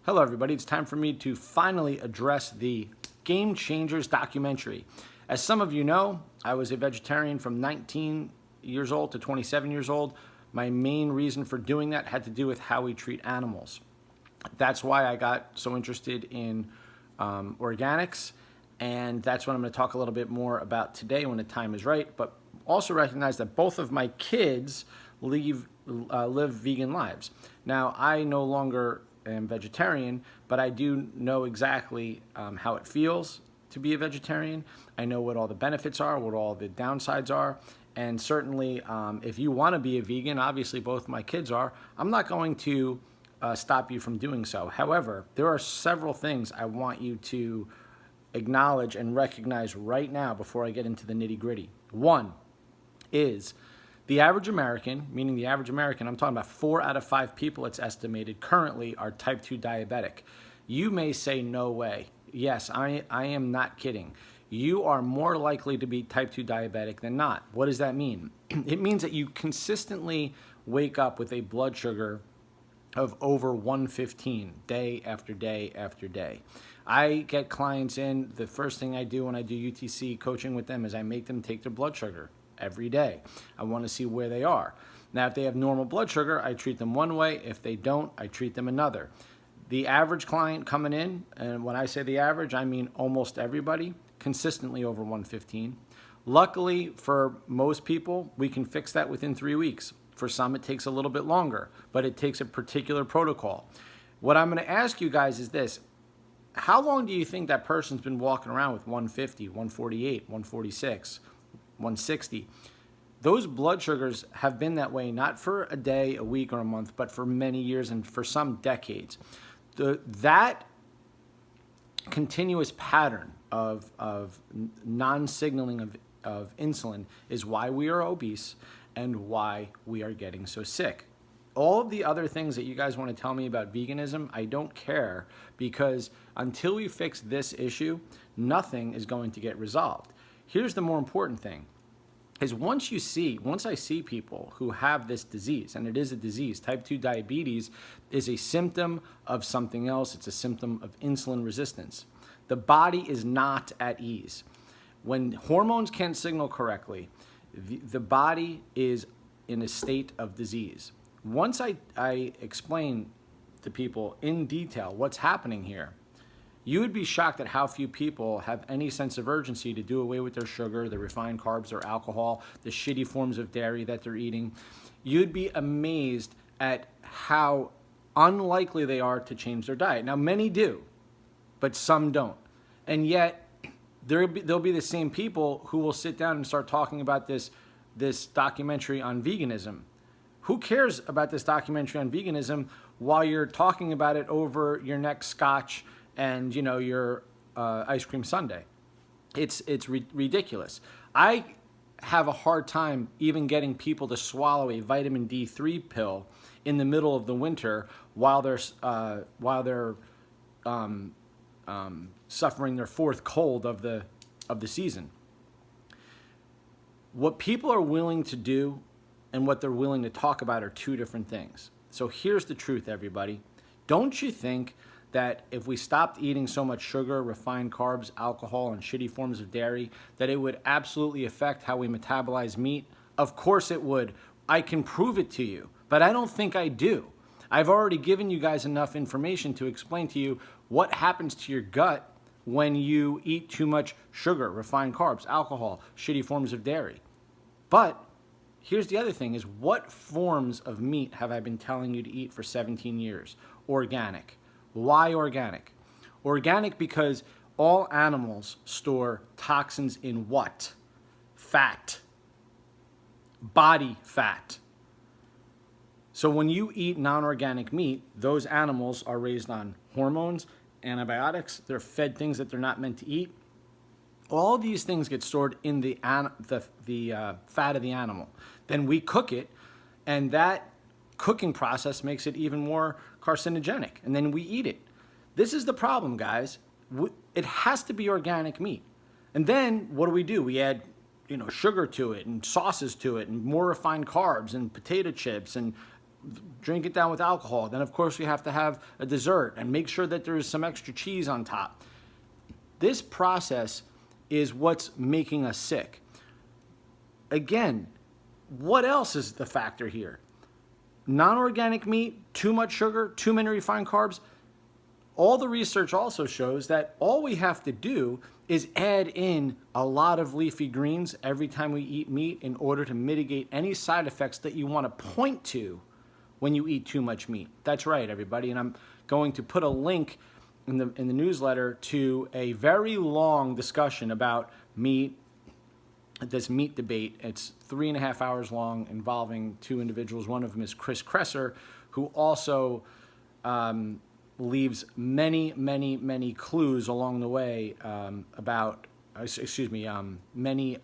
Hello, everybody. It's time for me to finally address the Game Changers documentary. As some of you know, I was a vegetarian from 19 years old to 27 years old. My main reason for doing that had to do with how we treat animals. That's why I got so interested in organics, and that's what I'm going to talk a little bit more about today when the time is right. But also recognize that both of my kids live vegan lives. Now, I no longer am vegetarian, but I do know exactly how it feels to be a vegetarian. I know what all the benefits are, what all the downsides are, and certainly if you want to be a vegan, obviously both my kids are, I'm not going to stop you from doing so. However, there are several things I want you to acknowledge and recognize right now before I get into the nitty-gritty. One is the average American, meaning the average American, I'm talking about 4 out of 5 people, it's estimated, currently are type 2 diabetic. You may say, no way. Yes, I am not kidding. You are more likely to be type 2 diabetic than not. What does that mean? It means that you consistently wake up with a blood sugar of over 115 day after day after day. I get clients in, the first thing I do when I do UTC coaching with them is I make them take their blood sugar every day. I want to see where they are. Now, if they have normal blood sugar, I treat them one way. If they don't, I treat them another. The average client coming in, and when I say the average, I mean almost everybody, consistently over 115. Luckily, for most people, we can fix that within 3 weeks. For some, it takes a little bit longer, but it takes a particular protocol. What I'm going to ask you guys is this. How long do you think that person's been walking around with 150, 148, 146, 160? Those blood sugars have been that way not for a day, a week, or a month, but for many years and for some decades. That continuous pattern of non-signaling of insulin is why we are obese and why we are getting so sick. All of the other things that you guys want to tell me about veganism, I don't care, because until we fix this issue, nothing is going to get resolved. Here's the more important thing, is once I see people who have this disease, and it is a disease, type 2 diabetes is a symptom of something else. It's a symptom of insulin resistance. The body is not at ease. When hormones can't signal correctly, the body is in a state of disease. Once I explain to people in detail what's happening here, you would be shocked at how few people have any sense of urgency to do away with their sugar, their refined carbs, their alcohol, the shitty forms of dairy that they're eating. You'd be amazed at how unlikely they are to change their diet. Now, many do, but some don't. And yet, there'll be the same people who will sit down and start talking about this documentary on veganism. Who cares about this documentary on veganism while you're talking about it over your next scotch and your ice cream sundae? It's ridiculous. I have a hard time even getting people to swallow a vitamin D3 pill in the middle of the winter while they're suffering their 4th cold of the season. What people are willing to do and what they're willing to talk about are 2 different things. So here's the truth, everybody. Don't you think that if we stopped eating so much sugar, refined carbs, alcohol, and shitty forms of dairy, that it would absolutely affect how we metabolize meat? Of course it would. I can prove it to you, but I don't think I do. I've already given you guys enough information to explain to you what happens to your gut when you eat too much sugar, refined carbs, alcohol, shitty forms of dairy. But here's the other thing is, what forms of meat have I been telling you to eat for 17 years? Organic. Why organic? Organic because all animals store toxins in what? Fat. Body fat. So when you eat non-organic meat, those animals are raised on hormones, antibiotics, they're fed things that they're not meant to eat. All these things get stored in the fat of the animal. Then we cook it, and that cooking process makes it even more carcinogenic, and then we eat it. This is the problem, guys. It has to be organic meat. And then what do? We add sugar to it and sauces to it and more refined carbs and potato chips and drink it down with alcohol. Then, of course, we have to have a dessert and make sure that there's some extra cheese on top. This process is what's making us sick. Again, what else is the factor here? Non-organic meat, too much sugar, too many refined carbs. All the research also shows that all we have to do is add in a lot of leafy greens every time we eat meat in order to mitigate any side effects that you want to point to when you eat too much meat. That's right, everybody. And I'm going to put a link in the newsletter to a very long discussion about meat, this meat debate. It's 3.5 hours long, involving two individuals. One of them is Chris Kresser, who also leaves many clues along the way about, many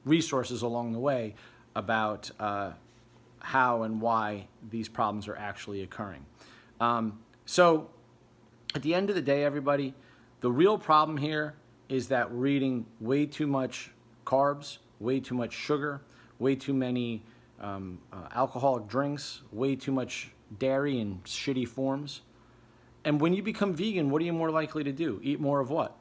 resources along the way about how and why these problems are actually occurring. So at the end of the day, everybody, the real problem here is that we're eating way too much carbs, way too much sugar, way too many alcoholic drinks, way too much dairy in shitty forms. And when you become vegan, what are you more likely to do? Eat more of what?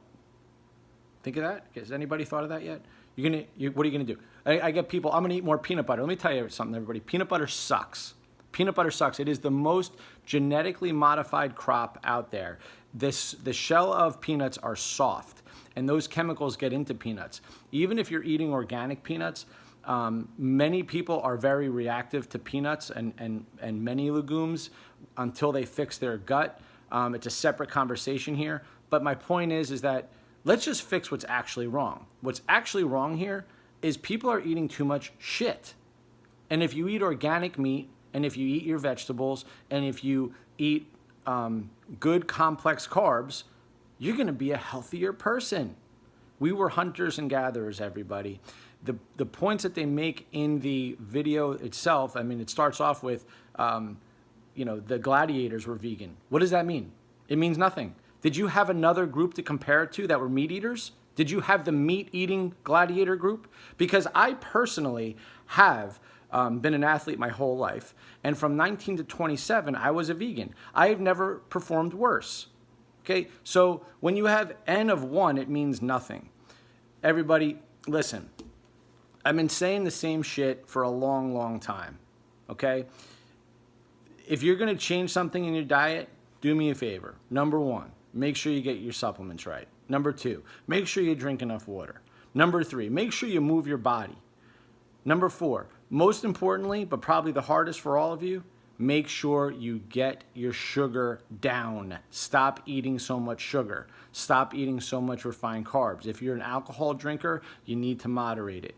Think of that? Has anybody thought of that yet? What are you gonna do? I get people, I'm gonna eat more peanut butter. Let me tell you something, everybody. Peanut butter sucks. Peanut butter sucks. It is the most genetically modified crop out there. The shell of peanuts are soft, and those chemicals get into peanuts. Even if you're eating organic peanuts, many people are very reactive to peanuts and many legumes until they fix their gut. It's a separate conversation here. But my point is that let's just fix what's actually wrong. What's actually wrong here is people are eating too much shit. And if you eat organic meat, and if you eat your vegetables, and if you eat good complex carbs, you're gonna be a healthier person. We were hunters and gatherers, everybody. The points that they make in the video itself, I mean, it starts off with, the gladiators were vegan. What does that mean? It means nothing. Did you have another group to compare it to that were meat eaters? Did you have the meat-eating gladiator group? Because I personally have been an athlete my whole life, and from 19 to 27, I was a vegan. I have never performed worse. Okay, so when you have N of 1, it means nothing. Everybody, listen, I've been saying the same shit for a long time, okay? If you're gonna change something in your diet, do me a favor. Number 1, make sure you get your supplements right. Number 2, make sure you drink enough water. Number 3, make sure you move your body. Number 4, most importantly, but probably the hardest for all of you, make sure you get your sugar down. Stop eating so much sugar. Stop eating so much refined carbs. If you're an alcohol drinker, you need to moderate it.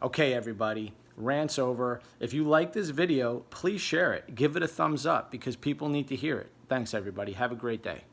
Okay, everybody, rant's over. If you like this video, please share it. Give it a thumbs up because people need to hear it. Thanks, everybody. Have a great day.